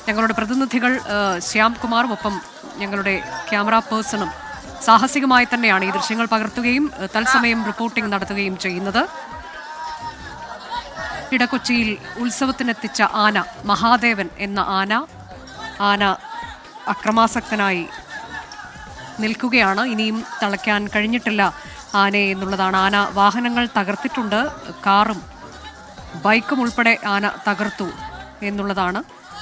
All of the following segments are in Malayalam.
ഞങ്ങളുടെ പ്രതിനിധികൾ ശ്യാംകുമാറും ഒപ്പം ഞങ്ങളുടെ ക്യാമറ പേഴ്സണും സാഹസികമായി തന്നെയാണ് ഈ ദൃശ്യങ്ങൾ പകർത്തുകയും തത്സമയം റിപ്പോർട്ടിംഗ് നടത്തുകയും ചെയ്യുന്നത്. ഇടക്കൊച്ചിയിൽ ഉത്സവത്തിനെത്തിച്ച ആന മഹാദേവൻ എന്ന ആന അക്രമാസക്തനായി നിൽക്കുകയാണ്. ഇനിയും തളയ്ക്കാൻ കഴിഞ്ഞിട്ടില്ല ആനയെ എന്നുള്ളതാണ്. ആന വാഹനങ്ങൾ തകർത്തിട്ടുണ്ട്, കാറും ബൈക്കും ഉൾപ്പെടെ ആന തകർത്തു എന്നുള്ളതാണ്.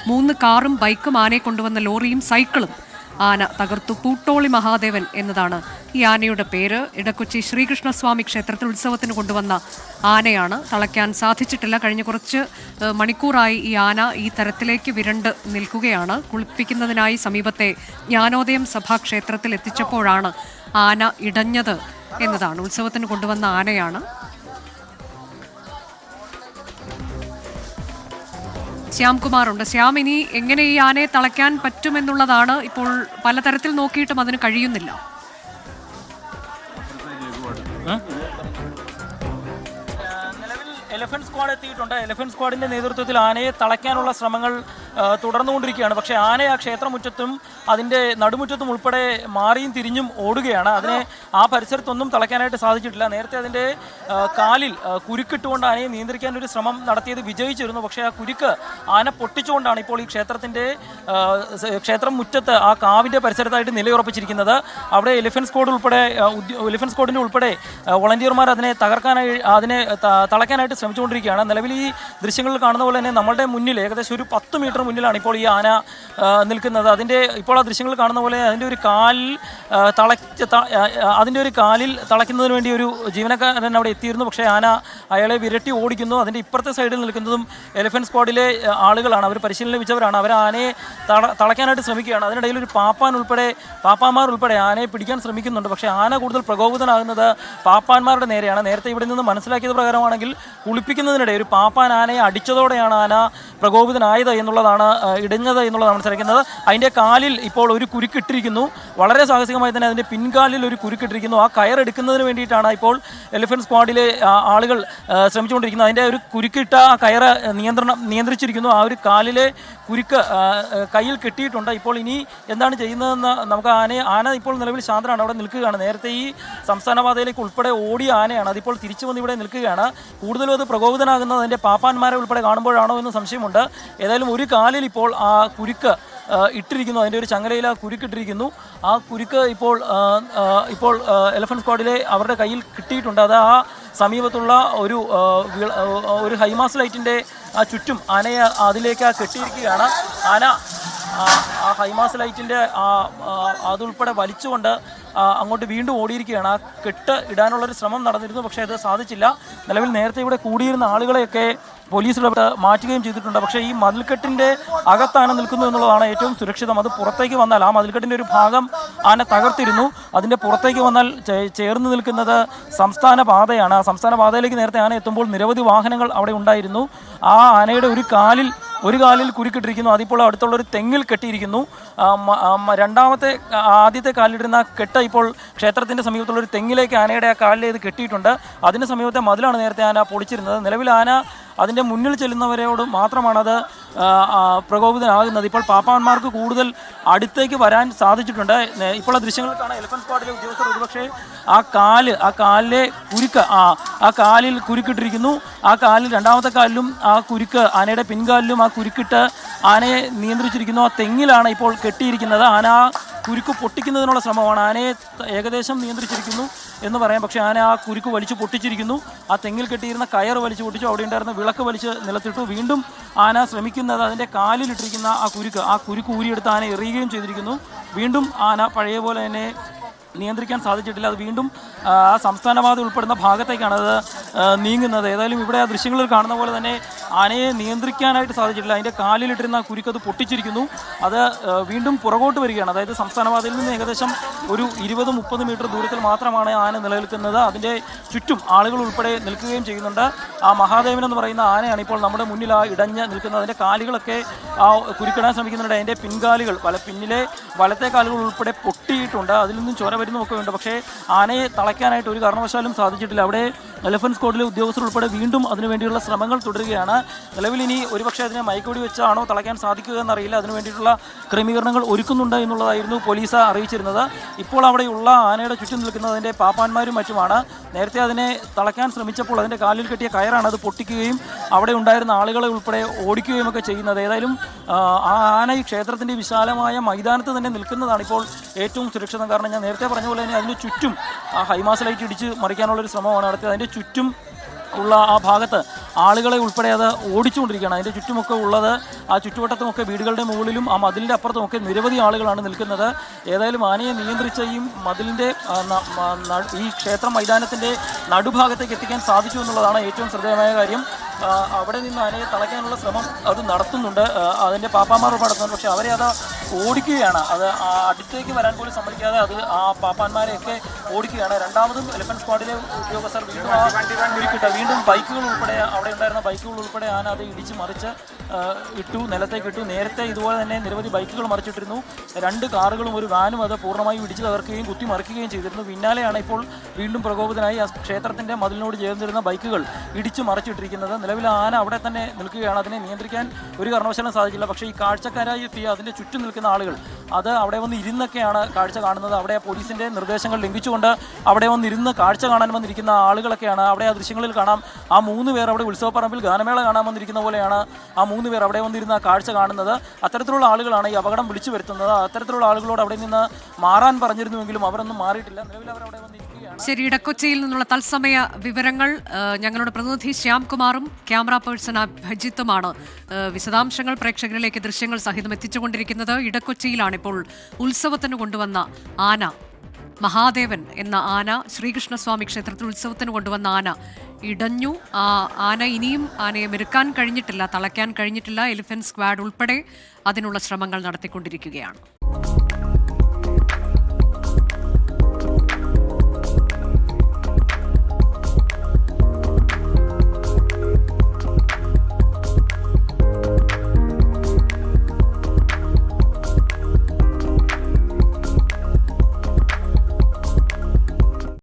3 കാറും ബൈക്കും ആനയെ കൊണ്ടുവന്ന ലോറിയും സൈക്കിളും ആന തകർത്തു. പൂട്ടോളി മഹാദേവൻ എന്നതാണ് ഈ ആനയുടെ പേര്. ഇടക്കൊച്ചി ശ്രീകൃഷ്ണസ്വാമി ക്ഷേത്രത്തിൽ ഉത്സവത്തിന് കൊണ്ടുവന്ന ആനയാണ്. തളയ്ക്കാൻ സാധിച്ചിട്ടില്ല. കഴിഞ്ഞ കുറച്ച് മണിക്കൂറായി ഈ ആന ഈ തരത്തിലേക്ക് വിരണ്ട് നിൽക്കുകയാണ്. കുളിപ്പിക്കുന്നതിനായി സമീപത്തെ ജ്ഞാനോദയം സഭാക്ഷേത്രത്തിൽ എത്തിച്ചപ്പോഴാണ് ആന ഇടഞ്ഞത് എന്നതാണ്. ഉത്സവത്തിന് കൊണ്ടുവന്ന ആനയാണ്. ശ്യാംകുമാറുണ്ട്. ശ്യാം, ഇനി എങ്ങനെ ഈ ആനയെ തളയ്ക്കാൻ പറ്റുമെന്നുള്ളതാണ് ഇപ്പോൾ പലതരത്തിൽ നോക്കിയിട്ടും അതിന് കഴിയുന്നില്ല. എലിഫന്റ് സ്ക്വാഡ് എത്തിയിട്ടുണ്ട്. എലിഫന്റ് സ്ക്വാഡിന്റെ നേതൃത്വത്തിൽ ആനയെ തളയ്ക്കാനുള്ള ശ്രമങ്ങൾ തുടർന്നുകൊണ്ടിരിക്കുകയാണ്. പക്ഷേ ആന ആ ക്ഷേത്രമുറ്റത്തും അതിൻ്റെ നടുമുറ്റത്തും ഉൾപ്പെടെ മാറിയും തിരിഞ്ഞും ഓടുകയാണ്. അതിനെ ആ പരിസരത്തൊന്നും തളയ്ക്കാനായിട്ട് സാധിച്ചിട്ടില്ല. നേരത്തെ അതിൻ്റെ കാലിൽ കുരുക്കിട്ടുകൊണ്ട് ആനയെ നിയന്ത്രിക്കാൻ ഒരു ശ്രമം നടത്തിയത് വിജയിച്ചിരുന്നു. പക്ഷേ ആ കുരുക്ക് ആന പൊട്ടിച്ചുകൊണ്ടാണ് ഇപ്പോൾ ഈ ക്ഷേത്രം മുറ്റത്ത് ആ കാവിൻ്റെ പരിസരത്തായിട്ട് നിലയുറപ്പിച്ചിരിക്കുന്നത്. അവിടെ എലിഫന്റ് സ്ക്വാഡിൻ്റെ ഉൾപ്പെടെ വോളണ്ടിയർമാർ അതിനെ തളയ്ക്കാനായിട്ട് ശ്രമിച്ചുകൊണ്ടിരിക്കുകയാണ്. നിലവിൽ ഈ ദൃശ്യങ്ങളിൽ കാണുന്ന പോലെ തന്നെ നമ്മളുടെ മുന്നിൽ ഏകദേശം ഒരു 10 മീറ്റർ മുന്നിലാണ് ഇപ്പോൾ ഈ ആന നിൽക്കുന്നത്. ഇപ്പോൾ ആ ദൃശ്യങ്ങൾ കാണുന്ന പോലെ അതിൻ്റെ ഒരു കാലിൽ തളയ്ക്കുന്നതിന് വേണ്ടി ഒരു ജീവനക്കാരൻ അവിടെ എത്തിയിരുന്നു. പക്ഷേ ആന അയാളെ വിരട്ടി ഓടിക്കുന്നു. അതിൻ്റെ ഇപ്പുറത്തെ സൈഡിൽ നിൽക്കുന്നതും എലിഫന്റ് സ്ക്വാഡിലെ ആളുകളാണ്. അവർ പരിശീലനം ലഭിച്ചവരാണ്. അവർ ആനയെ തളയ്ക്കാനായിട്ട് ശ്രമിക്കുകയാണ്. അതിനിടയിൽ ഒരു പാപ്പാന്മാർ ഉൾപ്പെടെ ആനയെ പിടിക്കാൻ ശ്രമിക്കുന്നുണ്ട്. പക്ഷേ ആന കൂടുതൽ പ്രകോപിതനാകുന്നത് പാപ്പാന്മാരുടെ നേരെയാണ്. നേരത്തെ ഇവിടെ നിന്ന് മനസ്സിലാക്കിയത് പ്രകാരമാണെങ്കിൽ കുളിപ്പിക്കുന്നതിനിടെ ഒരു പാപ്പാൻ ആനയെ അടിച്ചതോടെയാണ് ആന പ്രകോപിതനായത് ഇടഞ്ഞത് എന്നുള്ളതാണ് മനസ്സിലാക്കുന്നത്. അതിൻ്റെ കാലിൽ ഇപ്പോൾ ഒരു കുരുക്കിട്ടിരിക്കുന്നു. വളരെ സാഹസികമായി തന്നെ അതിൻ്റെ പിൻകാലിൽ ഒരു കുരുക്കിട്ടിരിക്കുന്നു. ആ കയറെടുക്കുന്നതിന് വേണ്ടിയിട്ടാണ് ഇപ്പോൾ എലിഫന്റ് സ്ക്വാഡിലെ ആളുകൾ ശ്രമിച്ചുകൊണ്ടിരിക്കുന്നത്. അതിൻ്റെ ഒരു കുരുക്കിട്ട ആ കയറ് നിയന്ത്രിച്ചിരിക്കുന്നു. ആ ഒരു കാലിലെ കുരുക്ക് കയ്യിൽ കെട്ടിയിട്ടുണ്ട്. ഇപ്പോൾ ഇനി എന്താണ് ചെയ്യുന്നതെന്ന് നമുക്ക് ആന ഇപ്പോൾ നിലവിൽ ശാന്തനാണ്, അവിടെ നിൽക്കുകയാണ്. നേരത്തെ ഈ സംസ്ഥാന പാതയിലേക്ക് ഉൾപ്പെടെ ഓടിയ ആനയാണ്. അതിപ്പോൾ തിരിച്ചു വന്ന് ഇവിടെ നിൽക്കുകയാണ്. കൂടുതലും അത് പ്രകോപിതനാകുന്നത് അതിൻ്റെ പാപ്പാന്മാരെ ഉൾപ്പെടെ കാണുമ്പോഴാണോ എന്ന് സംശയമുണ്ട്. ഏതായാലും ഒരു കാലിൽ ഇപ്പോൾ ആ കുരുക്ക് ഇട്ടിരിക്കുന്നു. അതിൻ്റെ ഒരു ചങ്ങലയിൽ ആ കുരുക്കിട്ടിരിക്കുന്നു. ആ കുരുക്ക് ഇപ്പോൾ എലിഫന്റ് സ്ക്വാഡിലെ അവരുടെ കയ്യിൽ കിട്ടിയിട്ടുണ്ട്. അത് ആ സമീപത്തുള്ള ഒരു ഹൈമാസ് ലൈറ്റിൻ്റെ ആ ചുറ്റും ആനയെ അതിലേക്ക് കെട്ടിയിരിക്കുകയാണ്. ആന ആ ഹൈമാസ് ലൈറ്റിൻ്റെ അതുൾപ്പെടെ വലിച്ചുകൊണ്ട് അങ്ങോട്ട് വീണ്ടും ഓടിയിരിക്കുകയാണ്. ആ കെട്ട് ഇടാനുള്ളൊരു ശ്രമം നടന്നിരുന്നു, പക്ഷേ അത് സാധിച്ചില്ല. നിലവിൽ നേരത്തെ ഇവിടെ കൂടിയിരുന്ന ആളുകളെയൊക്കെ പോലീസ് മാറ്റുകയും ചെയ്തിട്ടുണ്ട്. പക്ഷേ ഈ മതിൽക്കെട്ടിൻ്റെ അകത്താണ് നിൽക്കുന്നു എന്നുള്ളതാണ് ഏറ്റവും സുരക്ഷിതം. അത് പുറത്തേക്ക് വന്നാൽ ആ മതിൽക്കെട്ടിൻ്റെ ഒരു ഭാഗം ആന തകർത്തിരുന്നു. അതിൻ്റെ പുറത്തേക്ക് വന്നാൽ ചേർന്ന് നിൽക്കുന്നത് സംസ്ഥാന പാതയാണ്. ആ സംസ്ഥാന പാതയിലേക്ക് നേരത്തെ ആന എത്തുമ്പോൾ നിരവധി വാഹനങ്ങൾ അവിടെ ഉണ്ടായിരുന്നു. ആ ആനയുടെ ഒരു കാലിൽ കുരുക്കിട്ടിരിക്കുന്നു. അതിപ്പോൾ അടുത്തുള്ളൊരു തെങ്ങിൽ കെട്ടിയിരിക്കുന്നു. ആദ്യത്തെ കാലിലിടുന്ന കെട്ട് ഇപ്പോൾ ക്ഷേത്രത്തിൻ്റെ സമീപത്തുള്ളൊരു തെങ്ങിലേക്ക് ആനയുടെ ആ കാലിലേത് കെട്ടിയിട്ടുണ്ട്. അതിന് സമീപത്തെ മതിലാണ് നേരത്തെ ആന പൊളിച്ചിരുന്നത്. നിലവിൽ ആന അതിൻ്റെ മുന്നിൽ ചെല്ലുന്നവരോട് മാത്രമാണത് പ്രകോപിതനാകുന്നത്. ഇപ്പോൾ പാപ്പാന്മാർക്ക് കൂടുതൽ അടുത്തേക്ക് വരാൻ സാധിച്ചിട്ടുണ്ട്. ഇപ്പോൾ ആ ദൃശ്യങ്ങൾ കാണാം. എലിഫന്റ് സ്ക്വാഡിലെ ഉദ്യോഗസ്ഥർ ഒരുപക്ഷെ ആ കാലിലെ കുരുക്ക് ആ കാലിൽ കുരുക്കിട്ടിരിക്കുന്നു. ആ കാലിൽ രണ്ടാമത്തെ കാലിലും ആ കുരുക്ക്, ആനയുടെ പിൻകാലിലും ആ കുരുക്കിട്ട് ആനയെ നിയന്ത്രിച്ചിരിക്കുന്നു. ആ തെങ്ങിലാണ് ഇപ്പോൾ കെട്ടിയിരിക്കുന്നത്. ആന കുരുക്ക് പൊട്ടിക്കുന്നതിനുള്ള ശ്രമമാണ്. ആനയെ ഏകദേശം നിയന്ത്രിച്ചിരിക്കുന്നു എന്ന് പറയാം. പക്ഷേ ആന ആ കുരുക്ക് വലിച്ചു പൊട്ടിച്ചിരിക്കുന്നു. ആ തെങ്ങിൽ കെട്ടിയിരുന്ന കയർ വലിച്ചു പൊട്ടിച്ചു. അവിടെ ഉണ്ടായിരുന്ന വിളക്ക് വലിച്ച് നിലത്തിട്ടു. വീണ്ടും ആന ശ്രമിക്കുന്നത് അതിൻ്റെ കാലിലിട്ടിരിക്കുന്ന ആ കുരുക്ക് ഊരിയെടുത്ത് ആന എറിയുകയും ചെയ്തിരിക്കുന്നു. വീണ്ടും ആന പഴയ പോലെ തന്നെ നിയന്ത്രിക്കാൻ സാധിച്ചിട്ടില്ല. അത് വീണ്ടും ആ സംസ്ഥാനപാത ഉൾപ്പെടുന്ന ഭാഗത്തേക്കാണ് അത് നീങ്ങുന്നത്. ഏതായാലും ഇവിടെ ആ ദൃശ്യങ്ങളിൽ കാണുന്ന പോലെ തന്നെ ആനയെ നിയന്ത്രിക്കാനായിട്ട് സാധിച്ചിട്ടില്ല. അതിൻ്റെ കാലിലിട്ടിരുന്ന കുരുക്ക് അത് പൊട്ടിച്ചിരിക്കുന്നു. അത് വീണ്ടും പുറകോട്ട് വരികയാണ്. അതായത് സംസ്ഥാനപാതയിൽ നിന്ന് ഏകദേശം ഒരു 20-30 മീറ്റർ ദൂരത്തിൽ മാത്രമാണ് ആന നിലനിൽക്കുന്നത്. അതിൻ്റെ ചുറ്റും ആളുകൾ ഉൾപ്പെടെ നിൽക്കുകയും ചെയ്യുന്നുണ്ട്. ആ മഹാദേവൻ എന്ന് പറയുന്ന ആനയാണ് ഇപ്പോൾ നമ്മുടെ മുന്നിൽ ഇടഞ്ഞ് നിൽക്കുന്നത്. അതിൻ്റെ കാലുകളൊക്കെ കുരുക്കിടാൻ ശ്രമിക്കുന്നുണ്ട്. അതിൻ്റെ പിൻകാലുകൾ പിന്നിലെ വലത്തെ കാലുകൾ ഉൾപ്പെടെ പൊട്ടിയിട്ടുണ്ട്. അതിൽ നിന്നും ചോര വരുന്നതൊക്കെ ഉണ്ട്. പക്ഷേ ആനയെ തളയ്ക്കാനായിട്ട് ഒരു കാരണവശാലും സാധിച്ചിട്ടില്ല. അവിടെ എലിഫന്റ് സ്ക്വാഡിലെ ഉദ്യോഗസ്ഥർ ഉൾപ്പെടെ വീണ്ടും അതിനുവേണ്ടിയുള്ള ശ്രമങ്ങൾ തുടരുകയാണ്. നിലവിൽ ഇനി ഒരുപക്ഷെ അതിനെ മയക്കുവെടി വെച്ചാണോ തളയ്ക്കാൻ സാധിക്കുക എന്നറിയില്ല. അതിനുവേണ്ടിയിട്ടുള്ള ക്രമീകരണങ്ങൾ ഒരുക്കുന്നുണ്ട് എന്നുള്ളതായിരുന്നു പോലീസ് അറിയിച്ചിരുന്നത്. ഇപ്പോൾ അവിടെയുള്ള ആനയുടെ ചുറ്റും നിൽക്കുന്നതിൻ്റെ പാപ്പാന്മാരും മറ്റുമാണ്. നേരത്തെ അതിനെ തളയ്ക്കാൻ ശ്രമിച്ചപ്പോൾ അതിൻ്റെ കാലിൽ കെട്ടിയ കയറാണ് അത് പൊട്ടിക്കുകയും അവിടെ ഉണ്ടായിരുന്ന ആളുകളെ ഉൾപ്പെടെ ഓടിക്കുകയും ഒക്കെ ചെയ്യുന്നത്. ഏതായാലും ആ ആന ഈ ക്ഷേത്രത്തിൻ്റെ വിശാലമായ മൈതാനത്ത് തന്നെ നിൽക്കുന്നതാണ് ഇപ്പോൾ ഏറ്റവും സുരക്ഷിതം. കാരണം ഞാൻ നേരത്തെ പറഞ്ഞ പോലെ തന്നെ അതിന് ചുറ്റും ആ ഹൈമാസ് ലൈറ്റ് ഇടിച്ച് മറിക്കാനുള്ളൊരു ശ്രമമാണ് നടത്തിയത്. അതിൻ്റെ ചുറ്റും ഉള്ള ആ ഭാഗത്ത് ആളുകളെ ഉൾപ്പെടെ അത് ഓടിച്ചുകൊണ്ടിരിക്കുകയാണ്. അതിൻ്റെ ചുറ്റുമൊക്കെ ഉള്ളത് ആ ചുറ്റുവട്ടത്തുമൊക്കെ വീടുകളുടെ മുകളിലും ആ മതിലിൻ്റെ അപ്പുറത്തുമൊക്കെ നിരവധി ആളുകളാണ് നിൽക്കുന്നത്. ഏതായാലും ആനയെ നിയന്ത്രിച്ച ഈ മതിലിൻ്റെ ഈ ക്ഷേത്ര മൈതാനത്തിൻ്റെ നടുഭാഗത്തേക്ക് എത്തിക്കാൻ സാധിച്ചു എന്നുള്ളതാണ് ഏറ്റവും ശ്രദ്ധേയമായ കാര്യം. അവിടെ നിന്ന് ആനയെ തളയ്ക്കാനുള്ള ശ്രമം അത് നടത്തുന്നുണ്ട്, അതിൻ്റെ പാപ്പാന്മാർ നടത്തുന്നുണ്ട്. പക്ഷേ അവരെ അത് ഓടിക്കുകയാണ്. അത് അടുത്തേക്ക് വരാൻ പോലും സമ്മതിക്കാതെ അത് ആ പാപ്പാന്മാരെയൊക്കെ ഓടിക്കുകയാണ്. രണ്ടാമതും എലിഫന്റ് സ്ക്വാഡിലെ ഉദ്യോഗസ്ഥർ വീണ്ടും ബൈക്കുകൾ ഉൾപ്പെടെ അവിടെ ഉണ്ടായിരുന്ന ബൈക്കുകൾ ഉൾപ്പെടെ ആന അത് ഇടിച്ച് മറിച്ച് നിലത്തേക്ക് ഇട്ടു. നേരത്തെ ഇതുപോലെ തന്നെ നിരവധി ബൈക്കുകൾ മറിച്ചിട്ടിരുന്നു. 2 കാറുകളും ഒരു വാനും അത് പൂർണ്ണമായും ഇടിച്ച് തകർക്കുകയും കുത്തി മറിക്കുകയും ചെയ്തിരുന്നു. പിന്നാലെയാണ് ഇപ്പോൾ വീണ്ടും പ്രകോപിതനായി ആ ക്ഷേത്രത്തിൻ്റെ മതിലിനോട് ചേർന്നിരുന്ന ബൈക്കുകൾ ഇടിച്ച് മറിച്ചിട്ടിരിക്കുന്നത്. നിലവിൽ ആന അവിടെ തന്നെ നിൽക്കുകയാണ്. അതിനെ നിയന്ത്രിക്കാൻ ഒരു കാരണവശാലും സാധിക്കില്ല. പക്ഷേ ഈ കാഴ്ചക്കാരായി എത്തിയ അതിൻ്റെ ചുറ്റും നിൽക്കുന്ന ആളുകൾ അത് അവിടെ വന്ന് ഇരുന്നൊക്കെയാണ് കാഴ്ച കാണുന്നത്. അവിടെ പോലീസിൻ്റെ നിർദ്ദേശങ്ങൾ ലംഘിച്ചുകൊണ്ട് അവിടെ വന്നിരുന്ന് കാഴ്ച കാണാൻ വന്നിരിക്കുന്ന ആളുകളൊക്കെയാണ്. അവിടെ ആ ദൃശ്യങ്ങളിൽ കാണാം, ആ 3 പേർ അവിടെ ഉത്സവപ്പറമ്പിൽ ഗാനമേള കാണാൻ വന്നിരിക്കുന്ന പോലെയാണ് ആ 3 പേർ അവിടെ വന്നിരുന്ന കാഴ്ച കാണുന്നത്. അത്തരത്തിലുള്ള ആളുകളാണ് ഈ അപകടം വിളിച്ചു വരുത്തുന്നത്. അത്തരത്തിലുള്ള ആളുകളോട് അവിടെ നിന്ന് മാറാൻ പറഞ്ഞിരുന്നുവെങ്കിലും അവരൊന്നും മാറിയിട്ടില്ല. നിലവിൽ അവർ അവിടെ വന്നിരിക്കുകയാണ്. ശരി, ഇടക്കൊച്ചിയിൽ നിന്നുള്ള തത്സമയ വിവരങ്ങൾ ഞങ്ങളുടെ പ്രതിനിധി ശ്യാംകുമാറും ക്യാമറ പേഴ്സൺ അഭിജിത്തുമാണ് വിശദാംശങ്ങൾ പ്രേക്ഷകരിലേക്ക് ദൃശ്യങ്ങൾ സഹിതം എത്തിച്ചുകൊണ്ടിരിക്കുന്നത്. ഇടക്കൊച്ചിയിലാണ് ഇപ്പോൾ ഉത്സവത്തിന് കൊണ്ടുവന്ന ആന മഹാദേവൻ എന്ന ആന ശ്രീകൃഷ്ണസ്വാമി ക്ഷേത്രത്തിൽ ഉത്സവത്തിന് കൊണ്ടുവന്ന ആന ഇടഞ്ഞു. ആ ആന ഇനിയും ആനയെ മെരുക്കാൻ കഴിഞ്ഞിട്ടില്ല, തളയ്ക്കാൻ കഴിഞ്ഞിട്ടില്ല. എലിഫന്റ് സ്ക്വാഡ് ഉൾപ്പെടെ അതിനുള്ള ശ്രമങ്ങൾ നടത്തിക്കൊണ്ടിരിക്കുകയാണ്.